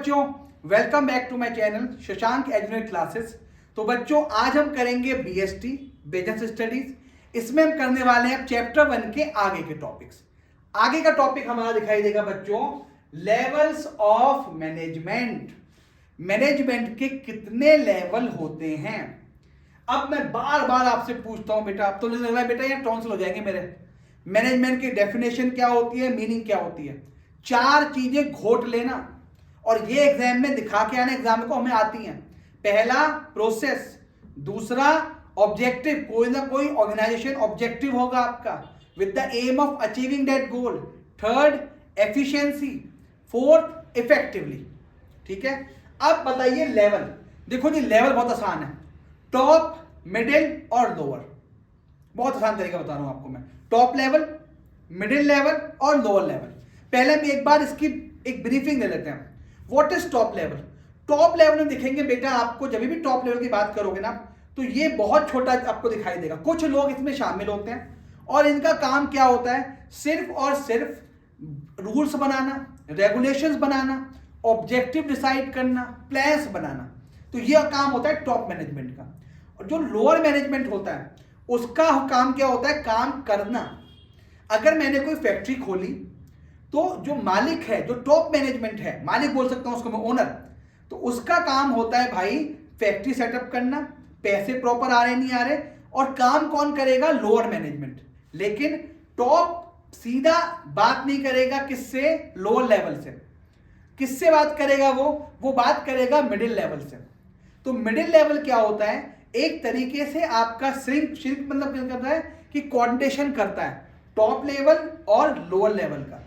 बच्चों, welcome back to my channel Shashank educate classes. तो बच्चों आज हम करेंगे बीएसटी बिजनेस स्टडीज। इसमें हम करने वाले हैं चैप्टर 1 के आगे के टॉपिक्स। आगे का टॉपिक हमारा दिखाई देगा बच्चों, लेवल्स ऑफ मैनेजमेंट। मैनेजमेंट के कितने लेवल होते हैं। अब मैं बार बार आपसे पूछता हूं बेटा, अब तो लग रहा है बेटा यहाँ टॉन्सिल हो जाएंगे मेरे। मैनेजमेंट की डेफिनेशन क्या होती है, मीनिंग क्या होती है, चार चीजें घोट लेना और ये एग्जाम में दिखा के आना, एग्जाम को हमें आती हैं। पहला प्रोसेस, दूसरा ऑब्जेक्टिव, कोई ना कोई ऑर्गेनाइजेशन ऑब्जेक्टिव होगा आपका with the aim of achieving that goal. Third efficiency, fourth effectively. ठीक है, अब बताइए लेवल। देखो जी लेवल बहुत आसान है, टॉप मिडिल और लोअर। बहुत आसान तरीका बता रहा हूं आपको मैं, टॉप लेवल, मिडिल लेवल और लोअर लेवल। पहले हम एक बार इसकी एक ब्रीफिंग ले लेते हैं। What is top level. Top level में दिखेंगे बेटा आपको, जब भी टॉप लेवल की बात करोगे ना तो ये बहुत छोटा आपको दिखाई देगा। कुछ लोग इसमें शामिल होते हैं और इनका काम क्या होता है, सिर्फ और सिर्फ रूल्स बनाना, रेगुलेशंस बनाना, ऑब्जेक्टिव डिसाइड करना, प्लान्स बनाना। तो यह काम होता है टॉप मैनेजमेंट का। और जो लोअर मैनेजमेंट होता है उसका काम क्या होता है, काम करना। अगर मैंने कोई फैक्ट्री खोली तो जो मालिक है, जो टॉप मैनेजमेंट है, मालिक बोल सकता हूं उसको मैं, ओनर, तो उसका काम होता है भाई फैक्ट्री सेटअप करना, पैसे प्रॉपर आ रहे नहीं आ रहे, और काम कौन करेगा, लोअर मैनेजमेंट। लेकिन टॉप सीधा बात नहीं करेगा किससे, लोअर लेवल से। किससे बात करेगा वो बात करेगा मिडिल लेवल से। तो मिडिल लेवल क्या होता है, एक तरीके से आपका श्रिंक मतलब क्या करता है कि कोऑर्डिनेशन करता है टॉप लेवल और लोअर लेवल का।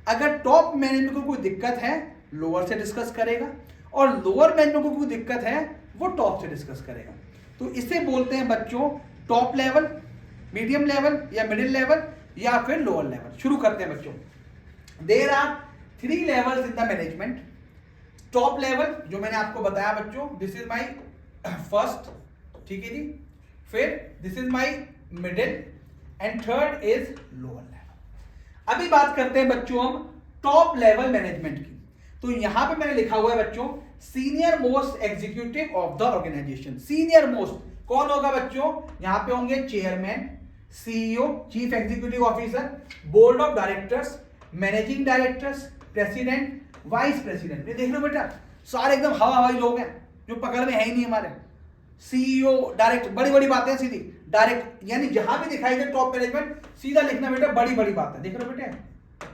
अगर टॉप मैनेजमेंट को कोई दिक्कत है लोअर से डिस्कस करेगा, और लोअर मैनेजमेंट को कोई दिक्कत है वो टॉप से डिस्कस करेगा। तो इसे बोलते हैं बच्चों टॉप लेवल, मीडियम लेवल या मिडिल लेवल या फिर लोअर लेवल। शुरू करते हैं बच्चों। There are 3 levels in the management. Top level जो मैंने आपको बताया बच्चों, दिस इज माई फर्स्ट, ठीक है जी, फिर this is my middle and third is lower level. अभी बात करते हैं बच्चों हम टॉप लेवल मैनेजमेंट की। तो यहां पे मैंने लिखा हुआ है बच्चों, senior most executive of the organisation. Senior most कौन होगा बच्चों, यहां पे होंगे chairman, CEO, chief executive officer, board of directors, managing directors, president, vice president. ये देख लो बेटा सारे एकदम हवा हवाई लोग हैं जो पकड़ में है ही नहीं हमारे। सीईओ, डायरेक्टर, बड़ी बड़ी बातें सीधी डायरेक्ट, यानी जहां भी दिखाई दे टॉप मैनेजमेंट सीधा लिखना बेटा बड़ी बड़ी बातें। देख लो बेटे,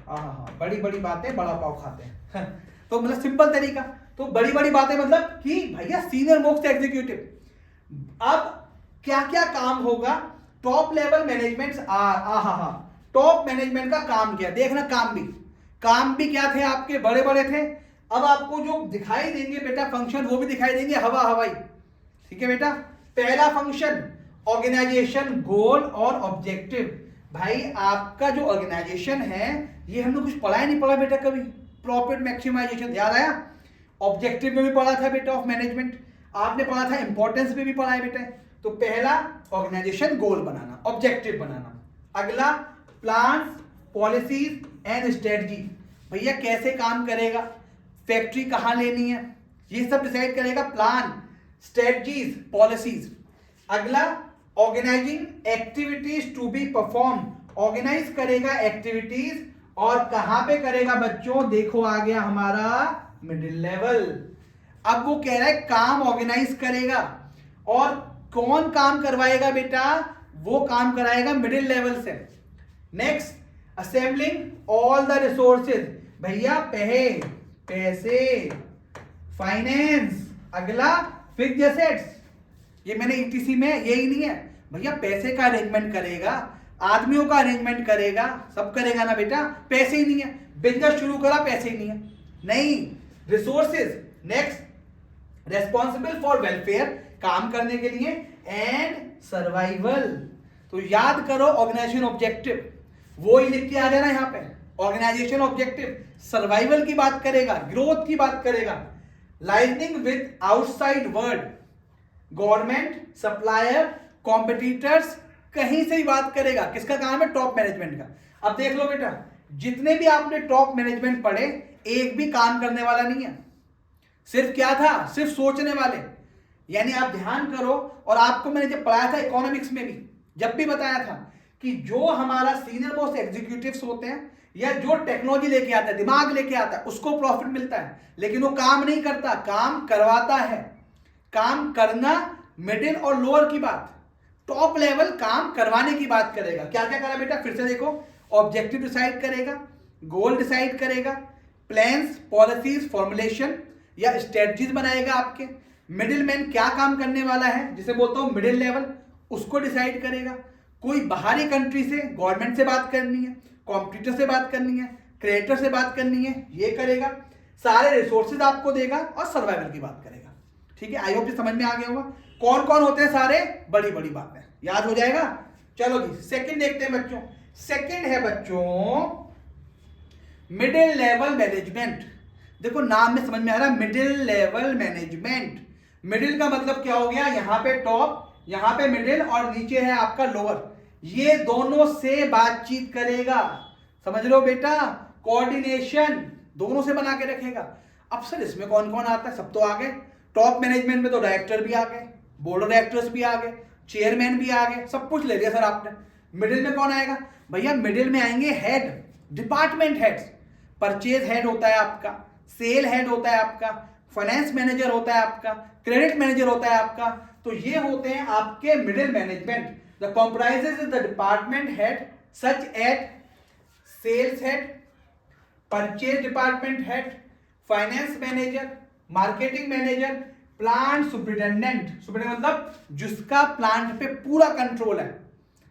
हाँ बड़ी बड़ी बातें बड़ा पाव खाते हैं तो मतलब सिंपल तरीका, तो बड़ी बड़ी बातें मतलब कि भैया सीनियर मोस्ट एग्जीक्यूटिव। अब क्या क्या काम होगा top level management, top management का काम क्या, देखना काम भी क्या थे आपके, बड़े बड़े थे। अब आपको जो दिखाई देंगे बेटा फंक्शन वो भी दिखाई देंगे हवा हवाई। ठीक है बेटा, पहला फंक्शन ऑर्गेनाइजेशन गोल और ऑब्जेक्टिव। भाई आपका जो ऑर्गेनाइजेशन है ये हमने कुछ पढ़ा ही नहीं पढ़ा बेटा कभी, प्रॉफिट मैक्सिमाइजेशन याद आया, ऑब्जेक्टिव में भी पढ़ा था बेटा ऑफ मैनेजमेंट, आपने पढ़ा था इंपॉर्टेंस में भी पढ़ा है बेटा। तो पहला ऑर्गेनाइजेशन गोल बनाना, ऑब्जेक्टिव बनाना। अगला प्लान, पॉलिसीज एंड स्ट्रेटजी, भैया कैसे काम करेगा, फैक्ट्री कहां लेनी है, ये सब डिसाइड करेगा प्लान, स्ट्रेटजीज, पॉलिसीज। अगला organising activities to be perform, organise करेगा एक्टिविटीज, और कहां पे करेगा बच्चों, देखो आ गया हमारा मिडिल लेवल। अब वो कह रहा है काम ऑर्गेनाइज करेगा, और कौन काम करवाएगा बेटा, वो काम कराएगा मिडिल लेवल से। Next assembling all the resources, भैया पैसे, फाइनेंस। अगला फिक्स्ड एसेट्स, ये मैंने ईटीसी में यही नहीं है भैया, पैसे का अरेंजमेंट करेगा, आदमियों का अरेंजमेंट करेगा, सब करेगा ना बेटा, पैसे ही नहीं है, बिजनेस शुरू करा पैसे ही नहीं है, नहीं, resources. Next responsible for welfare, काम करने के लिए, एंड सर्वाइवल। तो याद करो ऑर्गेनाइजेशन ऑब्जेक्टिव, वो ही लिख के आ जाना यहां पे, ऑर्गेनाइजेशन ऑब्जेक्टिव सर्वाइवल की बात करेगा, ग्रोथ की बात करेगा, liaisoning with outside world, government, supplier, competitors, कहीं से ही बात करेगा। किसका काम है, टॉप मैनेजमेंट का। अब देख लो बेटा जितने भी आपने टॉप मैनेजमेंट पढ़े एक भी काम करने वाला नहीं है, सिर्फ क्या था, सिर्फ सोचने वाले। यानी आप ध्यान करो, और आपको मैंने जब पढ़ाया था इकोनॉमिक्स में भी, जब भी बताया था कि जो हमारा सीनियर मोस्ट एग्जीक्यूटिव्स होते हैं या जो टेक्नोलॉजी लेके आता है, दिमाग लेके आता है, उसको प्रॉफिट मिलता है, लेकिन वो काम नहीं करता, काम करवाता है। काम करना मिडिल और लोअर की बात, टॉप लेवल काम करवाने की बात करेगा। क्या क्या करा बेटा, फिर से देखो, ऑब्जेक्टिव डिसाइड करेगा, गोल डिसाइड करेगा, प्लान्स, पॉलिसीज, फॉर्मुलेशन या स्ट्रेटजीज बनाएगा आपके। मिडिल मैन क्या काम करने वाला है, जिसे बोलता हूं मिडिल लेवल, उसको डिसाइड करेगा। कोई बाहरी कंट्री से, गवर्नमेंट से बात करनी है, कॉम्पिटिटर से बात करनी है, क्रिएटर से बात करनी है, ये करेगा। सारे रिसोर्सेज आपको देगा और सर्वाइवल की बात करेगा। ठीक है, आई होप समझ में आ गया होगा कौन कौन होते हैं सारे, बड़ी बड़ी बातें याद हो जाएगा। चलो जी सेकंड देखते हैं बच्चों। सेकंड है बच्चों मिडिल लेवल मैनेजमेंट। देखो नाम में समझ में आ रहा है, मिडिल लेवल मैनेजमेंट। मिडिल का मतलब क्या हो गया, यहां पे टॉप, यहां पे मिडिल और नीचे है आपका लोअर। ये दोनों से बातचीत करेगा, समझ लो बेटा, कोऑर्डिनेशन दोनों से बना के रखेगा। अब सर इसमें कौन कौन आता है, सब तो आ गए। टॉप मैनेजमेंट में तो डायरेक्टर भी आ गए, बोर्ड ऑफ डायरेक्टर्स भी आ गए, चेयरमैन भी आ गए, सब कुछ ले लिया सर आपने। मिडिल में कौन आएगा भैया, मिडिल में आएंगे head, department heads. Purchase head होता है आपका, सेल हेड होता है आपका, फाइनेंस मैनेजर होता है आपका, क्रेडिट मैनेजर होता है आपका। तो ये होते हैं आपके middle management. The comprises the department head such at sales head, purchase department head, finance manager, marketing manager, plant superintendent. Superintendent मतलब जिसका प्लांट पे पूरा कंट्रोल है,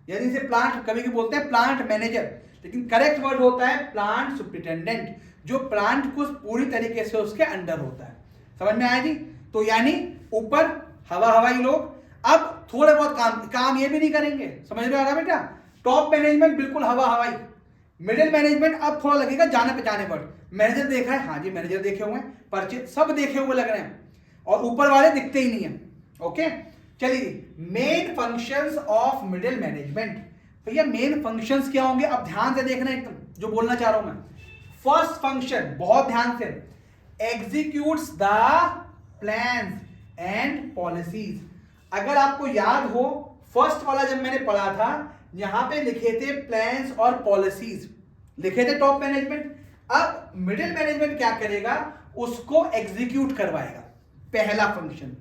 यानी इसे प्लांट कभी भी बोलते हैं प्लांट मैनेजर, लेकिन करेक्ट वर्ड होता है प्लांट सुपरिटेंडेंट, जो प्लांट को पूरी तरीके से उसके अंडर होता है। समझ में आया जी। तो यानी ऊपर हवा हवाई लोग, अब थोड़े बहुत काम ये भी नहीं करेंगे। समझ में आ रहा बेटा, टॉप मैनेजमेंट बिल्कुल हवा हवाई, मिडिल मैनेजमेंट अब थोड़ा लगेगा जाने पहचाने वर्ड। मैनेजर देखा है, हाँ जी मैनेजर देखे हुए हैं, परचेज सब देखे हुए लग रहे हैं, और ऊपर वाले दिखते ही नहीं है। ओके चलिए, main functions of middle management. भैया मेन फंक्शंस क्या होंगे, अब ध्यान से देखना एकदम जो बोलना चाह रहा हूं मैं। फर्स्ट फंक्शन, बहुत ध्यान से, executes the plans and policies. अगर आपको याद हो फर्स्ट वाला जब मैंने पढ़ा था, यहां पे लिखे थे प्लान्स और पॉलिसीज, लिखे थे टॉप मैनेजमेंट। अब मिडिल मैनेजमेंट क्या करेगा, उसको एग्जीक्यूट करवाएगा, पहला फंक्शन।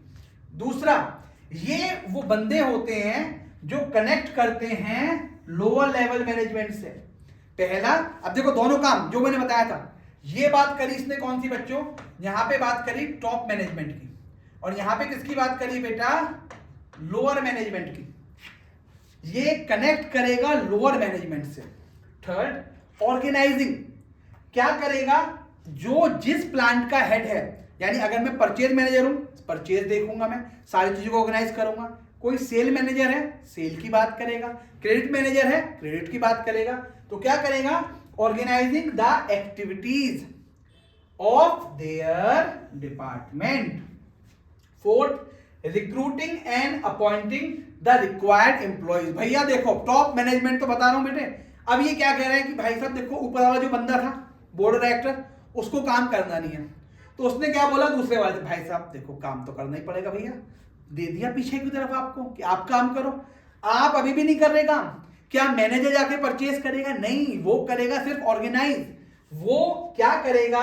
दूसरा, ये वो बंदे होते हैं जो कनेक्ट करते हैं लोअर लेवल मैनेजमेंट से। पहला, अब देखो दोनों काम जो मैंने बताया था, ये बात करी इसने कौन सी बच्चों, यहां पे बात करी टॉप मैनेजमेंट की, और यहां पे किसकी बात करी बेटा, लोअर मैनेजमेंट की। ये कनेक्ट करेगा लोअर मैनेजमेंट से। थर्ड, ऑर्गेनाइजिंग, क्या करेगा, जो जिस प्लांट का हेड है, यानी अगर मैं परचेज मैनेजर हूं, परचेज देखूंगा, मैं सारी चीजों को ऑर्गेनाइज करूंगा। कोई सेल मैनेजर है, सेल की बात करेगा, क्रेडिट मैनेजर है, क्रेडिट की बात करेगा। तो क्या करेगा, organising the activities of their department. Fourth, recruiting and appointing the required employees. भैया देखो टॉप मैनेजमेंट तो बता रहा हूं बेटे, अब ये क्या कह रहे हैं कि भाई साहब देखो ऊपर वाला जो बंदा था बोर्ड ऑफ डायरेक्टर, उसको काम करना नहीं है, तो उसने क्या बोला दूसरे वाले से, भाई साहब देखो काम तो करना ही पड़ेगा भैया, दे दिया पीछे की तरफ आपको कि आप काम करो। आप अभी भी नहीं कर रहे काम, क्या मैनेजर जाके परचेज करेगा, नहीं, वो करेगा सिर्फ ऑर्गेनाइज। वो क्या करेगा,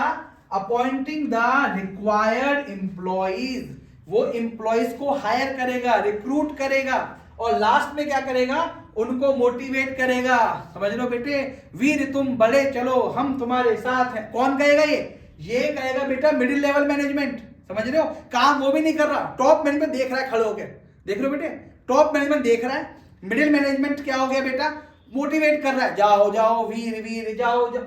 अपॉइंटिंग द रिक्वायर्ड एम्प्लॉइज, वो एम्प्लॉइज को हायर करेगा, रिक्रूट करेगा, और लास्ट में क्या करेगा, उनको मोटिवेट करेगा। समझ लो बेटे, वीर तुम बड़े चलो हम तुम्हारे साथ हैं। कौन कहेगा ये कहेगा बेटा मिडिल लेवल मैनेजमेंट। समझ रहे हो, काम वो भी नहीं कर रहा, टॉप मैनेजमेंट देख रहा है खड़े होके, देख रहे हो बेटे, टॉप मैनेजमेंट देख रहा है, मिडिल मैनेजमेंट क्या हो गया बेटा, मोटिवेट कर रहा है, जाओ जाओ वीर वीर जाओ जाओ,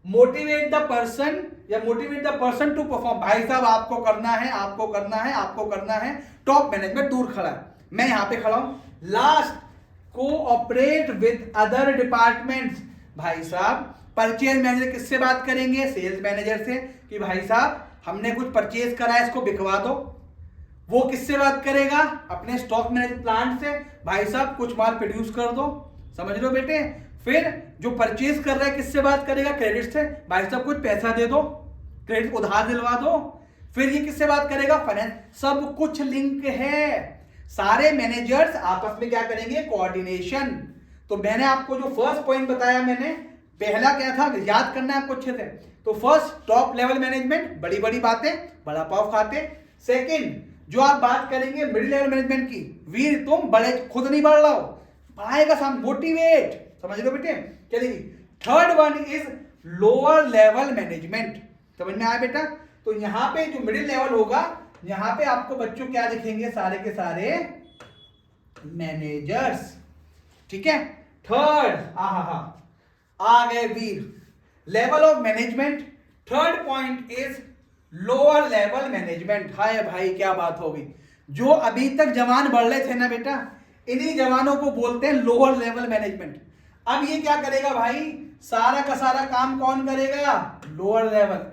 मोटिवेट द पर्सन या motivate the person to perform. भाई साहब आपको करना है, आपको करना है, आपको करना है। टॉप मैनेजमेंट दूर खड़ा है, मैं यहां पे खड़ा हूं। Last, cooperate with other departments. भाई साहब परचेज मैनेजर किससे बात करेंगे, सेल्स मैनेजर से, कि भाई साहब हमने कुछ परचेज करा है, इसको बिकवा दो। वो किससे बात करेगा, अपने स्टॉक मैनेजर प्लांट से, भाई साहब कुछ माल प्रोड्यूस कर दो। समझ लो बेटे, फिर जो परचेज कर रहा है किससे बात करेगा, क्रेडिट से, भाई साहब कुछ पैसा दे दो, क्रेडिट उधार दिलवा दो। फिर ये किससे बात करेगा, फाइनेंस। सब कुछ लिंक है, सारे मैनेजर्स आपस में क्या करेंगे, कोऑर्डिनेशन। तो मैंने आपको जो फर्स्ट पॉइंट बताया, मैंने पहला क्या था, याद करना है आपको अच्छे से। तो फर्स्ट टॉप लेवल मैनेजमेंट, बड़ी बड़ी बातें, बड़ा पाव खाते। सेकंड जो आप बात करेंगे मिडिल लेवल मैनेजमेंट की, वीर तुम बड़े खुद नहीं बढ़ रहा हो, बढ़ाएगा साम, मोटिवेट, समझ लो बेटे। चलिए third one is lower level management, समझ में आया बेटा। तो यहां पे जो मिडिल लेवल होगा, यहां पे आपको बच्चों क्या दिखेंगे, सारे के सारे मैनेजर्स, ठीक है। थर्ड आ गए वीर, level of management. Third point is lower level management. Hi भाई क्या बात हो गई, जो अभी तक जवान बढ़ रहे थे ना बेटा, इन्हीं जवानों को बोलते हैं लोअर लेवल मैनेजमेंट। अब ये क्या करेगा भाई, सारा का सारा काम कौन करेगा, लोअर लेवल।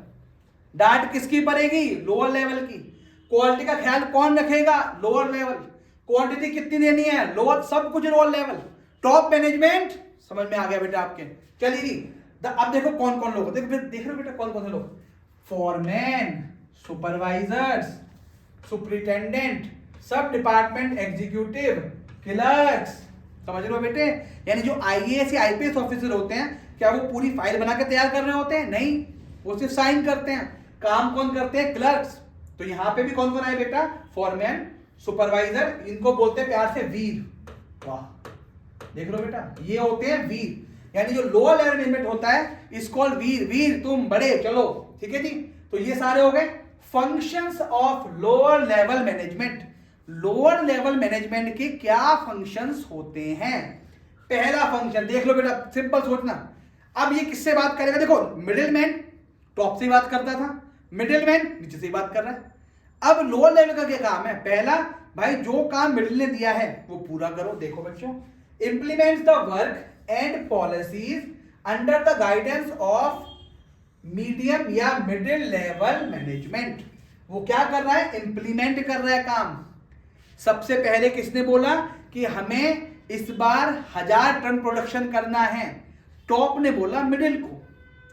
डांट किसकी पड़ेगी, लोअर लेवल की। क्वालिटी का ख्याल कौन रखेगा, लोअर लेवल। क्वांटिटी कितनी देनी है, लोअर, सब कुछ लोअर लेवल। टॉप मैनेजमेंट समझ में आ गया बेटा आपके। चलिए जी, अब देखो कौन कौन लोग, देख रहे हो बेटा कौन कौन से लोग, फॉरमैन, सुपरवाइजर्स, सुपरिटेंडेंट, सब डिपार्टमेंट एग्जीक्यूटिव, क्लर्क्स, समझ रहे हो बेटे। यानी जो आईएएस या आईपीएस ऑफिसर होते हैं, क्या वो पूरी फाइल बना के तैयार कर रहे होते हैं, नहीं, वो सिर्फ साइन करते हैं। काम कौन करते हैं, क्लर्क्स। तो यहां पे भी कौन कौन आए बेटा, फॉरमैन, सुपरवाइजर, इनको बोलते हैं प्यार से वीर। वाह, देख लो बेटा, ये होते हैं वीर। यानी जो लोअर लेवल मैनेजमेंट होता है इस कॉल्ड वीर, वीर तुम बड़े, चलो ठीक है जी। तो ये सारे हो गए functions of lower level management. Lower level management के क्या फंक्शंस होते हैं। पहला फंक्शन देख लो बेटा, सिंपल सोचना। अब ये किससे बात करेगा, देखो मिडिलमैन टॉप से बात करता था, मिडिलमैन नीचे से बात कर रहा है। अब लोअर लेवल का क्या काम है, पहला भाई जो काम मिडिल ने दिया है वो पूरा करो। देखो बच्चों, implement the work and policies under the guidance of medium या मिडिल लेवल मैनेजमेंट। वो क्या कर रहा है, इंप्लीमेंट कर रहा है काम। सबसे पहले किसने बोला कि हमें इस बार 1000 टन प्रोडक्शन करना है, टॉप ने बोला मिडिल को,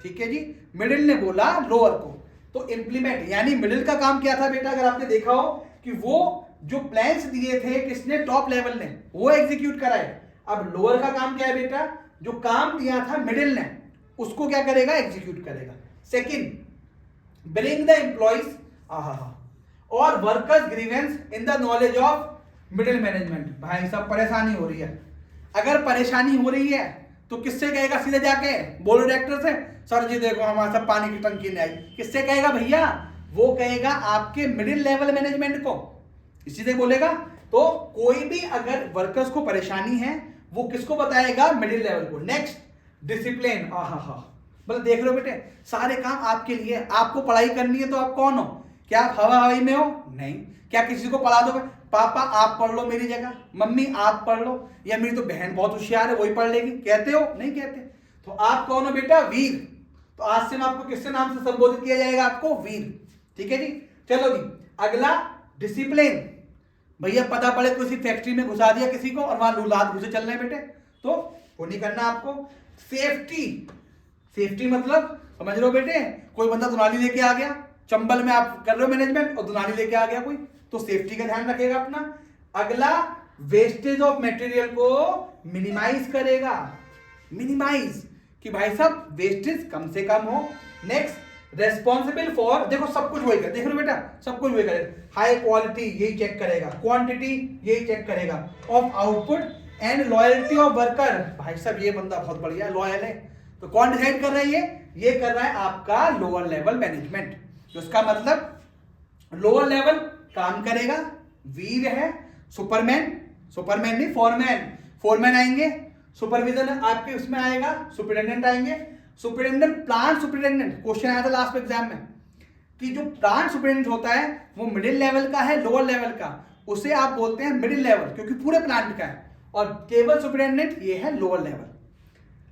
ठीक है जी, मिडिल ने बोला लोअर को। तो इंप्लीमेंट यानी मिडिल का काम क्या था बेटा, अगर आपने देखा हो कि वो जो प्लान्स दिए थे किसने, टॉप लेवल ने, वो एग्जीक्यूट कराए। अब लोअर का काम क्या है बेटा, जो काम दिया था मिडिल ने उसको क्या करेगा, एग्जीक्यूट करेगा। सेकंड, ब्रिंग द एम्प्लॉइज और workers grievance in the knowledge of middle management. भाई सब परेशानी हो रही है, अगर परेशानी हो रही है तो किससे कहेगा, सीधे जाके बोलो डायरेक्टर से, सर जी देखो हमारे साथ पानी की टंकी नहीं आई। किससे कहेगा भैया, वो कहेगा आपके मिडिल लेवल मैनेजमेंट को, इसी से बोलेगा। तो कोई भी अगर वर्कर्स को परेशानी है वो किसको बताएगा, मिडिल लेवल को। Next, discipline. मतलब देख लो बेटे, सारे काम आपके लिए। आपको पढ़ाई करनी है तो आप कौन हो, क्या आप हवा हवाई में हो, नहीं। क्या किसी को पढ़ा दोगे, पापा आप पढ़ लो मेरी जगह, मम्मी आप पढ़ लो, या मेरी तो बहन बहुत होशियार है वही पढ़ लेगी, कहते हो, नहीं कहते। तो आप कौन हो बेटा, वीर। तो आज से मैं आपको किससे नाम से संबोधित किया जाएगा, आपको वीर, ठीक है जी। चलो जी, अगला डिसिप्लिन। भैया पता पड़े किसी फैक्ट्री में घुसा दिया किसी को और वहां लूलात घुसे चल रहे बेटे, तो वो नहीं करना आपको। सेफ्टी, सेफ्टी मतलब समझ लो बेटे, कोई बंदा दुनाली लेके आ गया, चंबल में आप कर रहे हो मैनेजमेंट और दुनाली लेके आ गया कोई, तो सेफ्टी का ध्यान रखेगा अपना। अगला, वेस्टेज ऑफ मटेरियल को मिनिमाइज करेगा, मिनिमाइज कि भाई साहब वेस्टेज कम से कम हो। नेक्स्ट, रेस्पॉन्सिबल फॉर, देखो सब कुछ वही कर, देख लो बेटा सब कुछ वही करेगा। हाई क्वालिटी यही चेक करेगा, क्वांटिटी यही चेक करेगा, of output and loyalty of worker. भाई साहब ये बंदा बहुत बढ़िया लॉयल है, तो कौन डिसाइड कर रहा है, ये कर रहा है आपका लोअर लेवल मैनेजमेंट। तो इसका मतलब लोअर लेवल काम करेगा, वीर है। सुपरमैन, सुपरमैन नहीं फॉरमैन, फॉरमैन आएंगे। सुपरविजन आपके उसमें आएगा, सुपरिटेंडेंट आएंगे। सुपरिटेंडेंट, प्लांट सुपरिटेंडेंट, क्वेश्चन आया था लास्ट में एग्जाम में कि जो प्लांट सुपरिटेंडेंट होता है वो मिडिल लेवल का है, लोअर लेवल का, उसे आप बोलते हैं मिडिल लेवल क्योंकि पूरे प्लांट का है। और केवल सुपरिटेंडेंट ये है लोअर लेवल।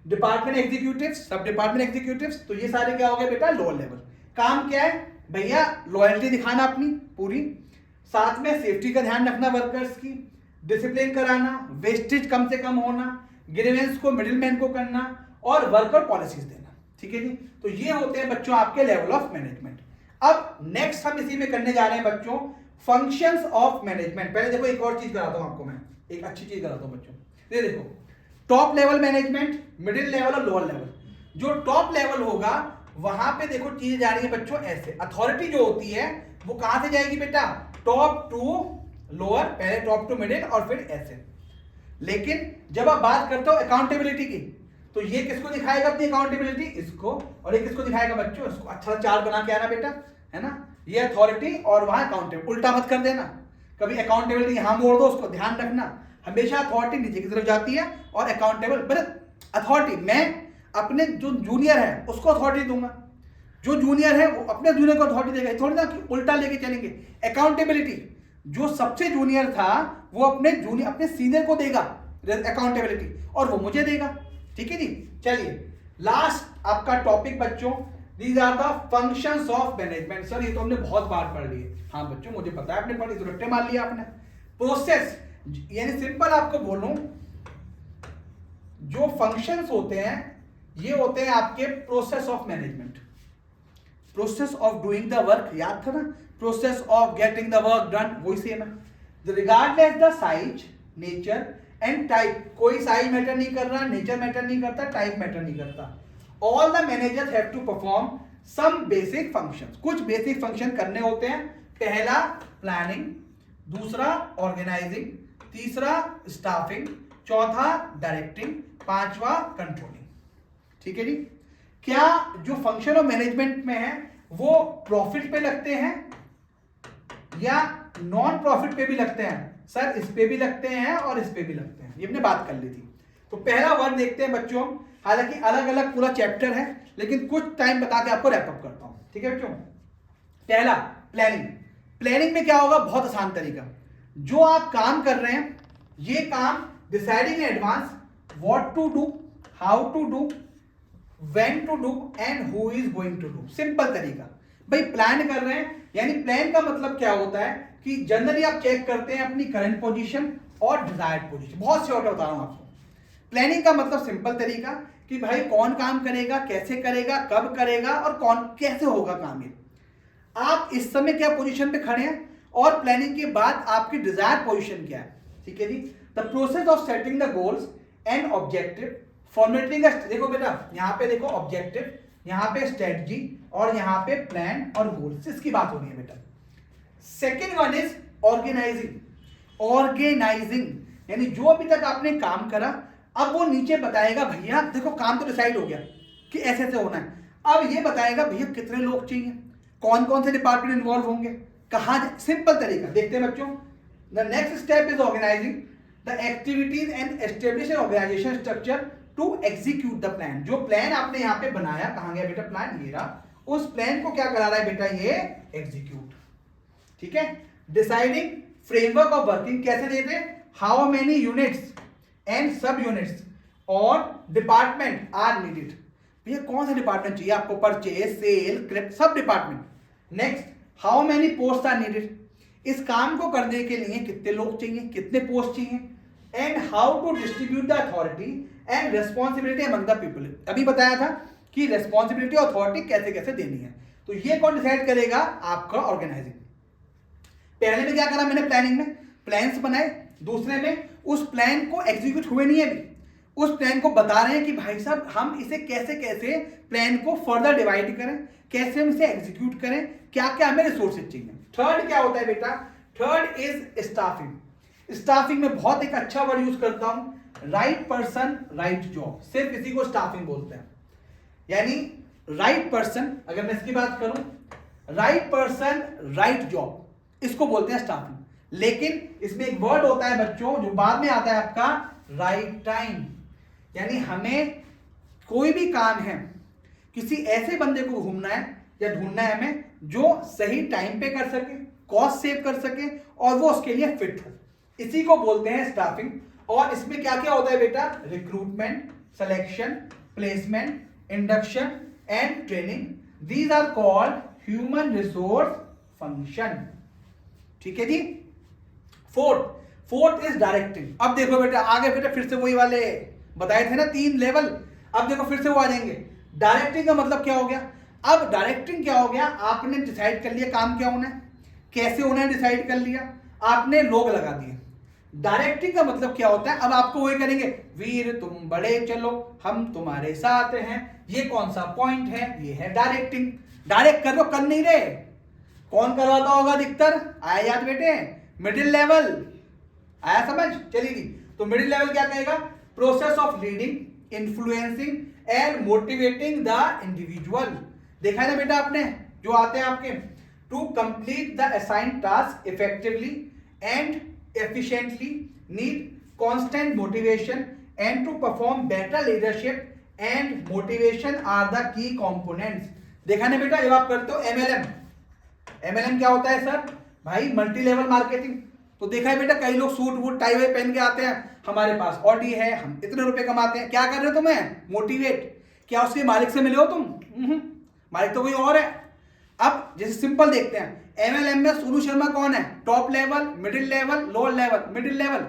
डिपार्टमेंट एग्जीक्यूटिव, सब डिपार्टमेंट एग्जीक्यूटिव, तो ये सारे क्या हो गए बेटा, लोअर लेवल। काम क्या है भैया, लॉयल्टी दिखाना अपनी पूरी, साथ में सेफ्टी का ध्यान रखना वर्कर्स की, डिसिप्लिन कराना, वेस्टेज कम से कम होना, ग्रीवेंस को मिडिलमैन को करना और वर्कर पॉलिसीज देना, ठीक है जी। तो ये होते हैं बच्चों आपके लेवल ऑफ मैनेजमेंट। अब नेक्स्ट हम इसी में करने जा रहे हैं बच्चों फंक्शंस ऑफ मैनेजमेंट। पहले देखो एक और चीज कराता हूं आपको, मैं एक अच्छी चीज कराता हूं बच्चों। ये देखो top level management, middle level और लोअर लेवल। जो टॉप लेवल होगा वहां पे देखो चीजें जा रही है बच्चों ऐसे। अथॉरिटी जो होती है वो कहां से जाएगी बेटा, टॉप टू लोअर, पहले टॉप टू मिडिल और फिर ऐसे। लेकिन जब आप बात करते हो अकाउंटेबिलिटी की, तो ये किसको दिखाएगा अपनी अकाउंटेबिलिटी, इसको, और ये किसको दिखाएगा बच्चों, इसको। अच्छा चार्ट बना के आना बेटा, है ना। ये अथॉरिटी और वहां अकाउंटेबल, उल्टा मत कर देना। कभी अकाउंटेबिलिटी यहां मोड़ दो, उसको ध्यान रखना। हमेशा अथॉरिटी नीचे की तरफ जाती है और अकाउंटेबल, बट अथॉरिटी मैं अपने जो जूनियर है उसको अथॉरिटी दूंगा, जो जूनियर है वो अपने जूनियर को अथॉरिटी देगा। थोड़ी ना कि उल्टा लेके चलेंगे। अकाउंटेबिलिटी जो सबसे जूनियर था वो अपने जूनियर अपने सीनियर को देगा अकाउंटेबिलिटी, और वो मुझे देगा। ठीक है जी। चलिए लास्ट आपका टॉपिक बच्चों, these are the functions of management. Sir ये तो हमने बहुत बार पढ़ लिए। हाँ बच्चों मुझे पता है आपने पढ़ी, तो रट्टे मार लिया आपने। प्रोसेस, यानी सिंपल आपको बोलूं, जो फंक्शंस होते हैं ये होते हैं आपके process of management. Process of doing the work, याद था ना, process of getting the work done, वही सेम है। Regardless the size, nature and type, कोई साइज मैटर नहीं कर रहा, नेचर मैटर नहीं करता, टाइप मैटर नहीं करता। All the managers have to perform some basic functions, कुछ बेसिक फंक्शन करने होते हैं। पहला प्लानिंग, दूसरा ऑर्गेनाइजिंग, तीसरा स्टाफिंग, चौथा डायरेक्टिंग, पांचवा कंट्रोलिंग। ठीक है जी। क्या जो फंक्शन ऑफ मैनेजमेंट में है वो प्रॉफिट पे लगते हैं या नॉन प्रॉफिट पे भी लगते हैं? सर इस पे भी लगते हैं और इस पे भी लगते हैं, ये हमने बात कर ली थी। तो पहला वर्ड देखते हैं बच्चों, हालांकि अलग अलग पूरा चैप्टर है, लेकिन कुछ टाइम बता के आपको रैप अप करता हूं। ठीक है बच्चों। पहला प्लानिंग। प्लानिंग में क्या होगा, बहुत आसान तरीका, जो आप काम कर रहे हैं ये काम deciding in advance what to do, how to do, when to do and who is going to do. Simple तरीका। भाई प्लान कर रहे हैं, यानी प्लान का मतलब क्या होता है कि जनरली आप चेक करते हैं अपनी करंट पोजीशन और डिजायर्ड पोजीशन। बहुत शॉर्ट बता रहा हूं आपको। प्लानिंग का मतलब सिंपल तरीका कि भाई कौन काम करेगा, कैसे करेगा, कब करेगा और कौन कैसे होगा काम। ये आप इस समय क्या पोजीशन पे खड़े हैं और प्लानिंग के बाद आपकी डिजायर्ड पोजीशन क्या है। ठीक है जी। The process of setting the goals and objective, formatting, देखो बेटा यहां पे देखो ऑब्जेक्टिव, यहां पे स्ट्रेटजी और यहां पे प्लान और गोल्स, इसकी बात हो रही है बेटा। Second one is organising. Organising यानी जो अभी तक आपने काम करा, अब वो नीचे बताएगा भैया देखो काम तो डिसाइड हो गया कि ऐसे ऐसे होना है, अब ये बताएगा भैया कितने लोग चाहिए, कौन कौन से डिपार्टमेंट इन्वॉल्व होंगे, कहां। सिंपल तरीका देखते हैं बच्चों। The next step is organising the activities and establish an organisation structure to execute the plan. जो प्लान आपने यहां पे बनाया, कहां गया बेटा प्लान, ये रहा, उस प्लान को क्या करा रहा है बेटा, ये एग्जीक्यूट। ठीक है। डिसाइडिंग फ्रेमवर्क ऑफ वर्किंग, कैसे देते हैं, how many units and sub units और डिपार्टमेंट आर नीडेड। भैया कौन सा डिपार्टमेंट चाहिए आपको, purchase, sale, sub department. Next, how many post are needed, इस काम को करने के लिए कितने लोग चाहिए, कितने पोस्ट चाहिए। And how to distribute the authority and responsibility among the people. अभी बताया था कि रेस्पॉन्सिबिलिटी और अथॉरिटी कैसे कैसे देनी है, तो ये कौन डिसाइड करेगा, आपका ऑर्गेनाइजिंग। पहले में क्या करा मैंने, प्लानिंग में प्लान्स बनाए, दूसरे में उस प्लान को एग्जीक्यूट हुए नहीं है अभी, उस प्लान को बता रहे हैं कि भाई साहब हम इसे कैसे कैसे प्लान को फर्दर डिवाइड करें, कैसे हम इसे एग्जीक्यूट करें, क्या क्या हमें रिसोर्सेज चाहिए। थर्ड क्या होता है बेटा, थर्ड इज स्टाफिंग। स्टाफिंग में बहुत एक अच्छा वर्ड यूज करता हूं, राइट पर्सन राइट जॉब, सिर्फ इसी को स्टाफिंग बोलते हैं। यानी राइट पर्सन, अगर मैं इसकी बात करूं, राइट पर्सन राइट जॉब, इसको बोलते हैं स्टाफिंग। लेकिन इसमें एक वर्ड होता है बच्चों जो बाद में आता है आपका, राइट टाइम। यानी हमें कोई भी काम है, किसी ऐसे बंदे को घूमना है या ढूंढना है हमें जो सही टाइम पे कर सके, कॉस्ट सेव कर सके और वो उसके लिए फिट हो, इसी को बोलते हैं स्टाफिंग। और इसमें क्या क्या होता है बेटा, recruitment, selection, placement, induction and training, these are called human resource function. ठीक है जी। Fourth is directing. अब देखो बेटा आगे बेटा फिर से वही वाले बताए थे ना 3 लेवल, अब देखो फिर से वो आ जाएंगे। डायरेक्टिंग का मतलब क्या हो गया, अब डायरेक्टिंग क्या हो गया, आपने डिसाइड कर लिया काम क्या होना है, कैसे होना है डिसाइड कर लिया, आपने लोग लगा दिए। डायरेक्टिंग का मतलब क्या होता है, अब आपको वही करेंगे, वीर तुम बड़े चलो हम तुम्हारे साथ हैं, ये कौन सा पॉइंट है, ये है डायरेक्टिंग। डायरेक्ट कर लो, कर नहीं रहे, कौन करवाता होगा अधिकतर, आया याद बेटे, मिडिल लेवल, आया समझ, चली गई। तो मिडिल लेवल क्या कहेगा, process of leading, influencing and motivating the individual. देखा है ना बेटा आपने, जो आते हैं आपके, to complete the assigned task effectively and efficiently, need constant motivation and to perform better leadership and motivation are the key components। देखा ना बेटा, जब आप करते हो MLM क्या होता है सर भाई, मल्टी लेवल मार्केटिंग। तो देखा है बेटा, कई लोग सूट वूट टाई वाई पहन के आते हैं, हमारे पास ऑडी है, हम इतने रुपए कमाते हैं, क्या कर रहे हो तुम्हें, मोटिवेट। क्या उसके मालिक से मिले हो तुम, मालिक तो कोई और है। अब जैसे सिंपल देखते हैं, MLM में सोनू शर्मा कौन है, top level, middle level, lower level. Middle level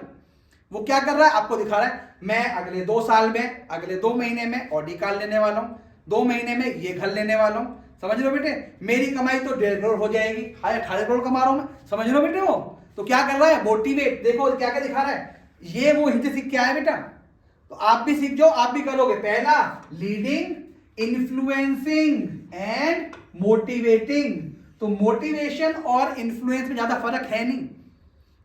वो क्या कर रहा है, आपको दिखा रहा है, मैं अगले 2 साल में, अगले 2 महीने में ऑडी कार लेने वाला हूं, 2 महीने में ये घर लेने वाला हूं, समझ लो बेटे, मेरी कमाई तो 1.5 करोड़ हो जाएगी, 18 करोड़ कमा रहा हूं मैं, समझ लो बेटे। वो तो क्या कर रहा है, मोटिवेट। देखो क्या क्या दिखा रहा है, ये वो हिंदी सीख के आया बेटा, तो आप भी सीख जाओ, आप भी करोगे। पहला लीडिंग, इन्फ्लुएंसिंग एंड मोटिवेटिंग। तो मोटिवेशन और इन्फ्लुएंस में ज्यादा फर्क है नहीं।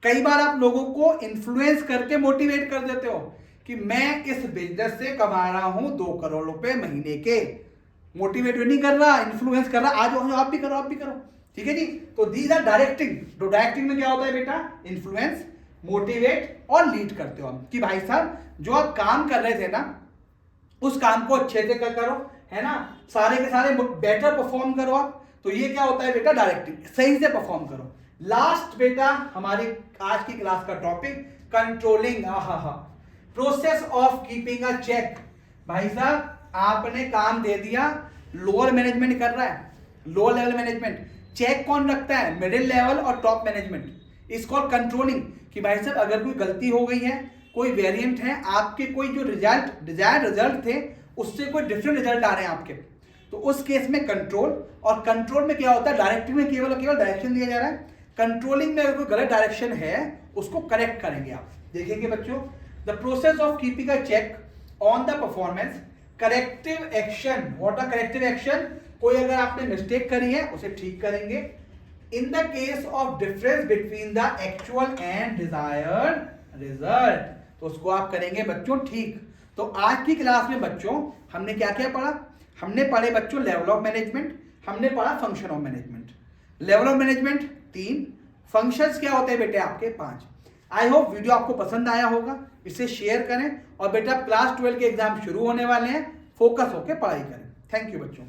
कई बार आप लोगों को इन्फ्लुएंस करके मोटिवेट कर देते हो कि मैं इस बिजनेस से कमा रहा हूं 2 करोड़ रुपए महीने के। मोटिवेट नहीं कर रहा, इन्फ्लुएंस कर रहा, आज आप भी करो, आप भी करो, ठीक है जी। तो दीज आर डायरेक्टिंग। तो डायरेक्टिंग में क्या होता है बेटा, इन्फ्लुएंस, मोटिवेट और लीड करते हो आप, कि भाई साहब जो आप काम कर रहे थे ना, उस काम को अच्छे से करो, है ना, सारे के सारे बेटर परफॉर्म करो आप। तो ये क्या होता है बेटा, डायरेक्टिंग, सही से परफॉर्म करो। लास्ट बेटा हमारी आज की क्लास का topic, controlling. Process of keeping a check. भाई साहब आपने काम दे दिया, लोअर मैनेजमेंट कर रहा है, लोअर लेवल मैनेजमेंट, चेक कौन रखता है, मिडिल लेवल और टॉप मैनेजमेंट। इसको कंट्रोलिंग, कि भाई साहब अगर कोई गलती हो गई है, कोई वेरिएंट है, आपके कोई जो रिजल्ट डिजायर्ड रिजल्ट थे उससे कोई डिफरेंट रिजल्ट आ रहे हैं आपके, तो उस केस में कंट्रोल। और कंट्रोल में क्या होता है, डायरेक्टिंग में केवल केवल डायरेक्शन दिया जा रहा है, कंट्रोलिंग में अगर कोई गलत डायरेक्शन है उसको करेक्ट करेंगे आप। देखेंगे बच्चों, the process of keeping a check on the performance, corrective action. What are corrective action, कोई अगर आपने मिस्टेक करी है उसे ठीक करेंगे। In the case of difference between the actual and desired result, तो उसको आप करेंगे बच्चों ठीक। तो आज की क्लास में बच्चों हमने क्या क्या पढ़ा, हमने पढ़े बच्चों लेवल ऑफ मैनेजमेंट, हमने पढ़ा function of management. Level of management 3, functions क्या होते हैं बेटे आपके 5। आई होप वीडियो आपको पसंद आया होगा, इसे शेयर करें, और बेटा क्लास 12 के एग्जाम शुरू होने वाले हैं, फोकस होकर पढ़ाई करें। थैंक यू बच्चों।